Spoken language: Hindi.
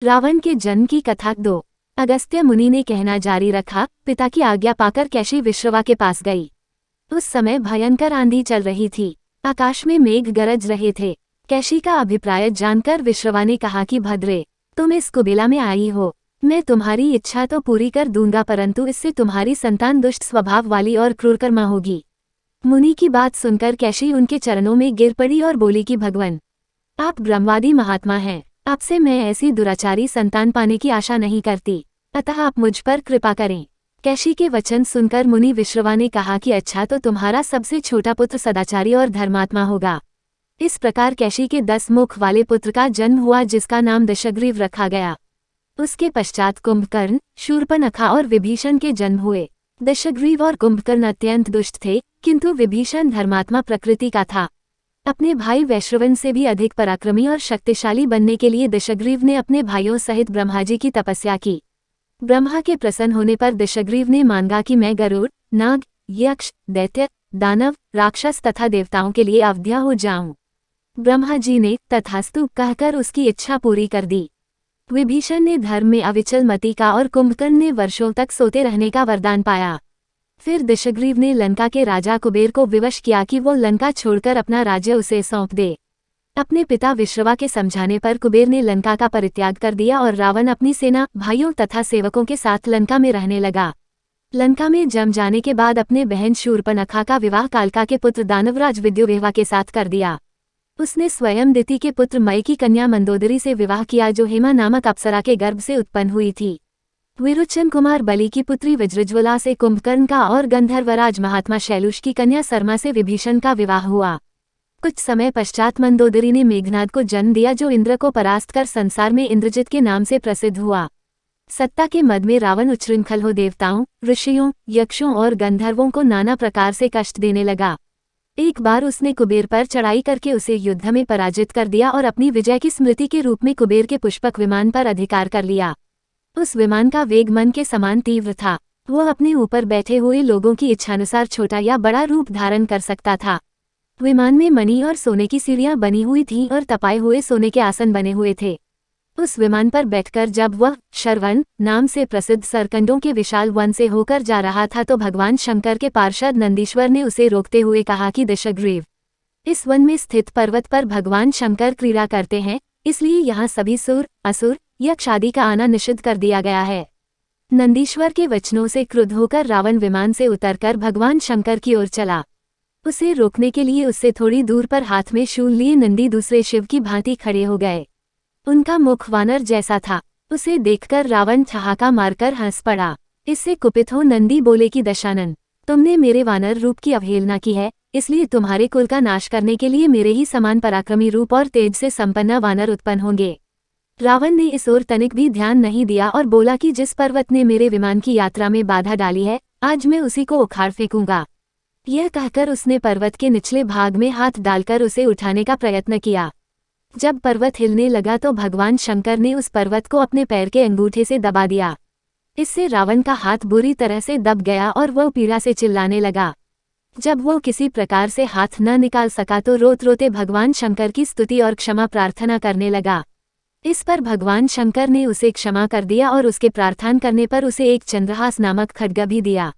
रावण के जन्म की कथा 2। अगस्त्य मुनि ने कहना जारी रखा, पिता की आज्ञा पाकर कैशी विश्रवा के पास गई। उस समय भयंकर आंधी चल रही थी, आकाश में मेघ गरज रहे थे। कैशी का अभिप्राय जानकर विश्रवा ने कहा कि भद्रे, तुम इस कुबेला में आई हो, मैं तुम्हारी इच्छा तो पूरी कर दूंगा, परंतु इससे तुम्हारी संतान दुष्ट स्वभाव वाली और क्रूरकर्मा होगी। मुनि की बात सुनकर कैशी उनके चरणों में गिर पड़ी और बोली कि भगवान, आप ब्रह्मवादी महात्मा हैं, आपसे मैं ऐसी दुराचारी संतान पाने की आशा नहीं करती, अतः आप मुझ पर कृपा करें। कैशी के वचन सुनकर मुनि विश्रवा ने कहा कि अच्छा, तो तुम्हारा सबसे छोटा पुत्र सदाचारी और धर्मात्मा होगा। इस प्रकार कैशी के 10 मुख वाले पुत्र का जन्म हुआ, जिसका नाम दशग्रीव रखा गया। उसके पश्चात कुंभकर्ण, शूर्पणखा और विभीषण के जन्म हुए। दशग्रीव और कुंभकर्ण अत्यंत दुष्ट थे, किंतु विभीषण धर्मात्मा प्रकृति का था। अपने भाई वैश्रवन से भी अधिक पराक्रमी और शक्तिशाली बनने के लिए दशग्रीव ने अपने भाइयों सहित ब्रह्माजी की तपस्या की। ब्रह्मा के प्रसन्न होने पर दशग्रीव ने मांगा कि मैं गरुड़, नाग, यक्ष, दैत्य, दानव, राक्षस तथा देवताओं के लिए अवध्या हो जाऊं। ब्रह्मा जी ने तथास्तु कहकर उसकी इच्छा पूरी कर दी। विभीषण ने धर्म में अविचल मति का और कुंभकर्ण ने वर्षों तक सोते रहने का वरदान पाया। फिर दशग्रीव ने लंका के राजा कुबेर को विवश किया कि वो लंका छोड़कर अपना राज्य उसे सौंप दे। अपने पिता विश्रवा के समझाने पर कुबेर ने लंका का परित्याग कर दिया और रावण अपनी सेना, भाइयों तथा सेवकों के साथ लंका में रहने लगा। लंका में जम जाने के बाद अपने बहन शूर्पणखा का विवाह कालका के पुत्र दानवराज विद्युवेवा के साथ कर दिया। उसने स्वयं दिति के पुत्र मय की कन्या मंदोदरी से विवाह किया, जो हेमा नामक अप्सरा के गर्भ से उत्पन्न हुई थी। विरोचन कुमार बलि की पुत्री वज्रज्वला से कुंभकर्ण का और गंधर्वराज महात्मा शैलुष की कन्या सरमा से विभीषण का विवाह हुआ। कुछ समय पश्चात मंदोदरी ने मेघनाद को जन्म दिया, जो इंद्र को परास्त कर संसार में इंद्रजित के नाम से प्रसिद्ध हुआ। सत्ता के मद में रावण उच्छृंखल हो देवताओं, ऋषियों, यक्षों और गंधर्वों को नाना प्रकार से कष्ट देने लगा। एक बार उसने कुबेर पर चढ़ाई करके उसे युद्ध में पराजित कर दिया और अपनी विजय की स्मृति के रूप में कुबेर के पुष्पक विमान पर अधिकार कर लिया। उस विमान का वेग मन के समान तीव्र था। वह अपने ऊपर बैठे हुए लोगों की इच्छानुसार छोटा या बड़ा रूप धारण कर सकता था। विमान में मणि और सोने की सीढ़ियां बनी हुई थीं और तपाए हुए सोने के आसन बने हुए थे। उस विमान पर बैठकर जब वह शरवण नाम से प्रसिद्ध सरकंडों के विशाल वन से होकर जा रहा था, तो भगवान शंकर के पार्षद नंदीश्वर ने उसे रोकते हुए कहा कि दशग्रीव, इस वन में स्थित पर्वत पर भगवान शंकर क्रीड़ा करते हैं, इसलिए यहाँ सभी सुर, असुर, यक्ष आदि का आना निषिद्ध कर दिया गया है। नंदीश्वर के वचनों से क्रुद्ध होकर रावण विमान से उतरकर भगवान शंकर की ओर चला। उसे रोकने के लिए उससे थोड़ी दूर पर हाथ में शूल लिए नंदी दूसरे शिव की भांति खड़े हो गए। उनका मुख वानर जैसा था। उसे देखकर रावण ठहाका मारकर हंस पड़ा। इससे कुपित हो नंदी बोले कि दशानन, तुमने मेरे वानर रूप की अवहेलना की है, इसलिए तुम्हारे कुल का नाश करने के लिए मेरे ही समान पराक्रमी रूप और तेज से संपन्न वानर उत्पन्न होंगे। रावण ने इस ओर तनिक भी ध्यान नहीं दिया और बोला कि जिस पर्वत ने मेरे विमान की यात्रा में बाधा डाली है, आज मैं उसी को उखाड़ फेंकूंगा। यह कहकर उसने पर्वत के निचले भाग में हाथ डालकर उसे उठाने का प्रयत्न किया। जब पर्वत हिलने लगा तो भगवान शंकर ने उस पर्वत को अपने पैर के अंगूठे से दबा दिया। इससे रावण का हाथ बुरी तरह से दब गया और वह पीड़ा से चिल्लाने लगा। जब वो किसी प्रकार से हाथ न निकाल सका तो रोते रोते भगवान शंकर की स्तुति और क्षमा प्रार्थना करने लगा। इस पर भगवान शंकर ने उसे क्षमा कर दिया और उसके प्रार्थना करने पर उसे एक चंद्रहास नामक खड्ग भी दिया।